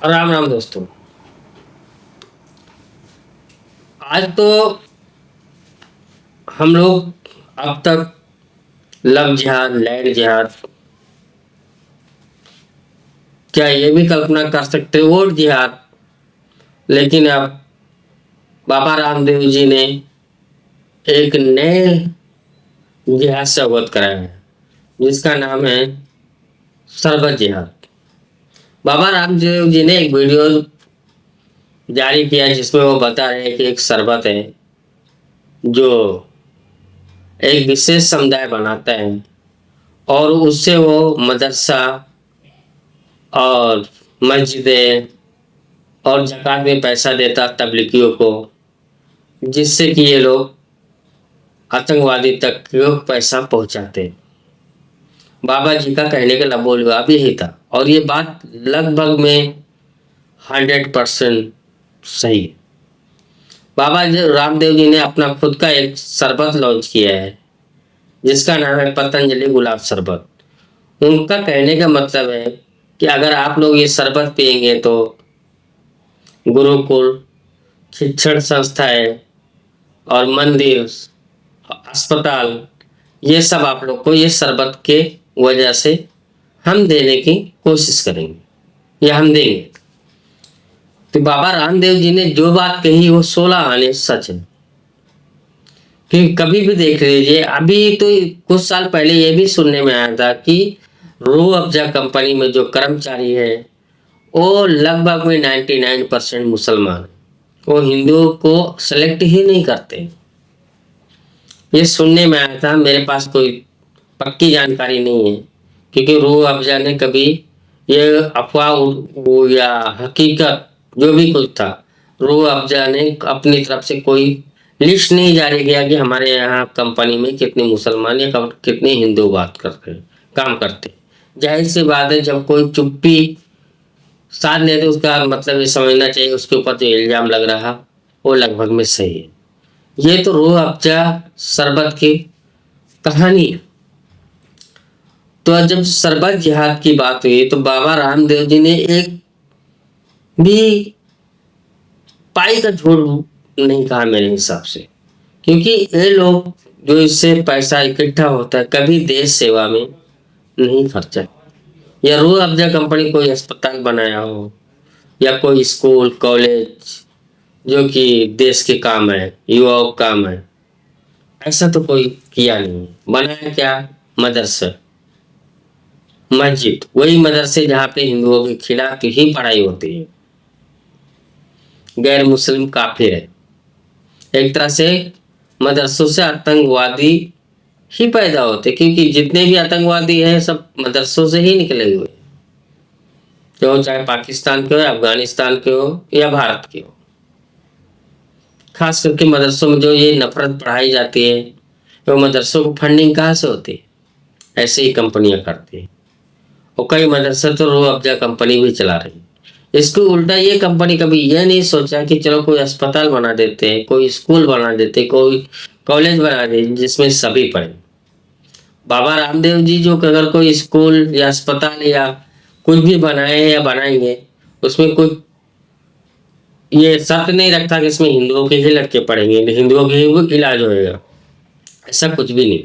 राम राम दोस्तों। आज तो हम लोग अब तक लव जिहाद, लैंड जिहाद, क्या ये भी कल्पना कर सकते हो वोट जिहाद, लेकिन अब बाबा रामदेव जी ने एक नए जिहाद से अवगत कराया है जिसका नाम है सरबत जिहाद। बाबा रामदेव जी ने एक वीडियो जारी किया जिसमें वो बता रहे हैं कि एक शरबत है जो एक विशेष समुदाय बनाता है और उससे वो मदरसा और मस्जिदें और ज़कात में पैसा देता तबलीगियों को, जिससे कि ये लोग आतंकवादी तक को पैसा पहुंचाते। बाबा जी का कहने का लबोलबाब यही था और ये बात लगभग में 100% सही है। बाबा रामदेव जी ने अपना खुद का एक शरबत लॉन्च किया है जिसका नाम है पतंजलि गुलाब शरबत। उनका कहने का मतलब है कि अगर आप लोग ये शरबत पियेंगे तो गुरुकुल, शिक्षण संस्थाएं और मंदिर, अस्पताल, ये सब आप लोग को ये शरबत के वजह से हम देने की कोशिश करेंगे या हम देंगे। तो बाबा रामदेव जी ने जो बात कही वो 16 आने सच है। कि कभी भी देख लीजिए, अभी तो कुछ साल पहले ये भी सुनने में आया था कि रूह अफ़ज़ा कंपनी में जो कर्मचारी है वो लगभग में 99% मुसलमान है। वो हिंदुओं को सेलेक्ट ही नहीं करते। ये सुनने में आया था, मेरे पास कोई पक्की जानकारी नहीं है क्योंकि रूह अफ़ज़ा ने कभी ये अफवाह या हकीकत जो भी कुछ था, रूह अफ़ज़ा ने अपनी तरफ से कोई लिस्ट नहीं जारी किया कि हमारे यहाँ कंपनी में कितने मुसलमान या कितने हिंदू बात करते हैं, काम करते। जाहिर सी बात है, जब कोई चुप्पी साथ नहीं तो उसका मतलब ये समझना चाहिए उसके ऊपर जो इल्ज़ाम लग रहा वो लगभग में सही है। ये तो रूह अफ़ज़ा शरबत की कहानी है। तो जब शरबत जिहाद की बात हुई तो बाबा रामदेव जी ने एक भी पाई का झूठ नहीं कहा मेरे हिसाब से, क्योंकि ये लोग जो इससे पैसा इकट्ठा होता है कभी देश सेवा में नहीं खर्चा। या रूह अफ़ज़ा कंपनी कोई अस्पताल बनाया हो या कोई स्कूल कॉलेज जो कि देश के काम है, युवाओं का काम है, ऐसा तो कोई किया नहीं। बनाया क्या? मदरसा, मस्जिद, वही मदरसे जहाँ पे हिंदुओं के खिलाफ ही पढ़ाई होती है। गैर मुस्लिम काफिर है। एक तरह से मदरसों से आतंकवादी ही पैदा होते, क्योंकि जितने भी आतंकवादी हैं सब मदरसों से ही निकले हुए, जो चाहे पाकिस्तान के हो, अफगानिस्तान के हो या भारत के हो। खास करके मदरसों में जो ये नफरत पढ़ाई जाती है, वो मदरसों को फंडिंग कहाँ से होती है? ऐसे ही कंपनियां करती है और कई मदरसे तो रूह अफ़ज़ा कंपनी भी चला रही है। इसको उल्टा ये कंपनी कभी ये नहीं सोचा कि चलो कोई अस्पताल बना देते हैं, कोई स्कूल बना देते हैं, कोई कॉलेज बना देते जिसमें सभी पढ़े। बाबा रामदेव जी जो अगर कोई स्कूल या अस्पताल या कुछ भी बनाए या बनाएंगे, उसमें कोई ये शर्त नहीं रखता कि इसमें हिंदुओं के ही लड़के पढ़ेंगे, हिंदुओं के ही इलाज होएगा, ऐसा कुछ भी नहीं।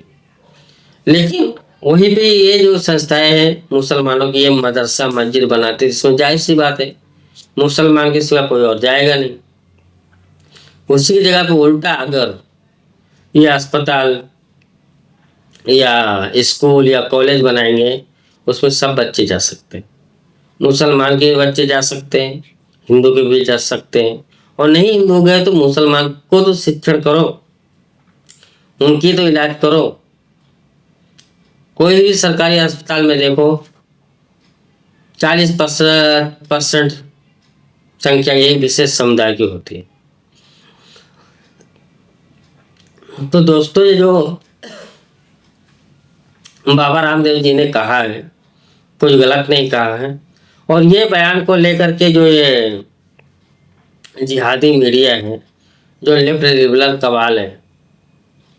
लेकिन वहीं पे ये जो संस्थाएं हैं मुसलमानों की, ये मदरसा मस्जिद बनाते हैं, जिसमें जाहिर सी बात है मुसलमान के सिवा कोई और जाएगा नहीं। उसी की जगह पे उल्टा अगर ये अस्पताल या स्कूल या कॉलेज बनाएंगे, उसमें सब बच्चे जा सकते हैं। मुसलमान के बच्चे जा सकते हैं, हिंदू के भी जा सकते हैं, और नहीं हिंदू गए तो मुसलमान को तो शिक्षण करो, उनकी तो इलाज करो। कोई भी सरकारी अस्पताल में देखो 40% संख्या यही विशेष समुदाय की होती है। तो दोस्तों, ये जो बाबा रामदेव जी ने कहा है कुछ गलत नहीं कहा है। और ये बयान को लेकर के जो ये जिहादी मीडिया है, जो लेफ्ट लिबरल कबाल है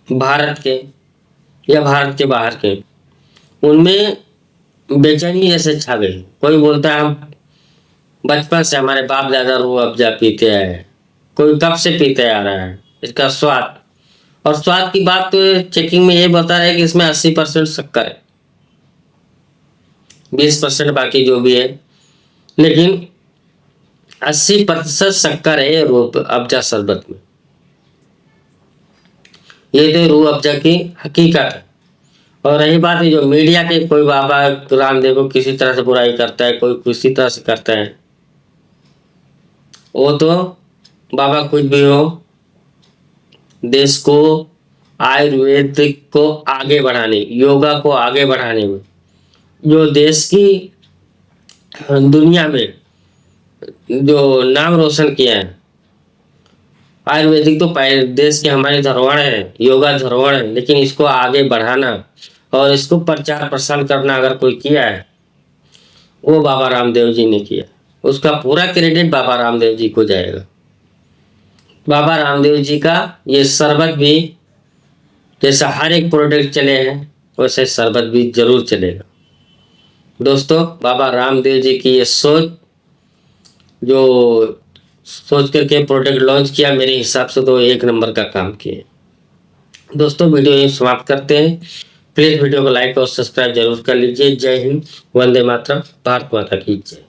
भारत के या भारत के बाहर के, उनमें बेचैनी जैसे छा गई। कोई बोलता है हम बचपन से हमारे बाप दादा रूह अफ़ज़ा पीते आए हैं। कोई कब से पीते आ रहा है। इसका स्वाद, और स्वाद की बात तो चेकिंग में ये बता रहा है कि इसमें 80% शक्कर है, 20% बाकी जो भी है, लेकिन 80% शक्कर है रूह अफ़ज़ा शरबत में। ये तो रूह अफ़ज़ा की हकीकत है। और रही बात है जो मीडिया के, कोई बाबा रामदेव को किसी तरह से बुराई करता है, कोई किसी तरह से करता है, वो तो बाबा कुछ भी हो, देश को आयुर्वेदिक को आगे बढ़ाने, योगा को आगे बढ़ाने में, जो देश की दुनिया में जो नाम रोशन किया है। आयुर्वेदिक तो देश की हमारी धरोहर है, योगा धरोहर है, लेकिन इसको आगे बढ़ाना और इसको प्रचार प्रसार करना अगर कोई किया है, वो बाबा रामदेव जी ने किया। उसका पूरा क्रेडिट बाबा रामदेव जी को जाएगा। बाबा रामदेव जी का ये शरबत भी, जैसा हर एक प्रोडक्ट चले हैं वैसे शरबत भी जरूर चलेगा। दोस्तों, बाबा रामदेव जी की ये सोच, जो सोच करके प्रोडक्ट लॉन्च किया, मेरे हिसाब से तो एक नंबर का काम किए। दोस्तों, वीडियो यहीं समाप्त करते हैं। प्लीज़ वीडियो को लाइक और सब्सक्राइब जरूर कर लीजिए। जय हिंद, वंदे मातरम, भारत माता की जय।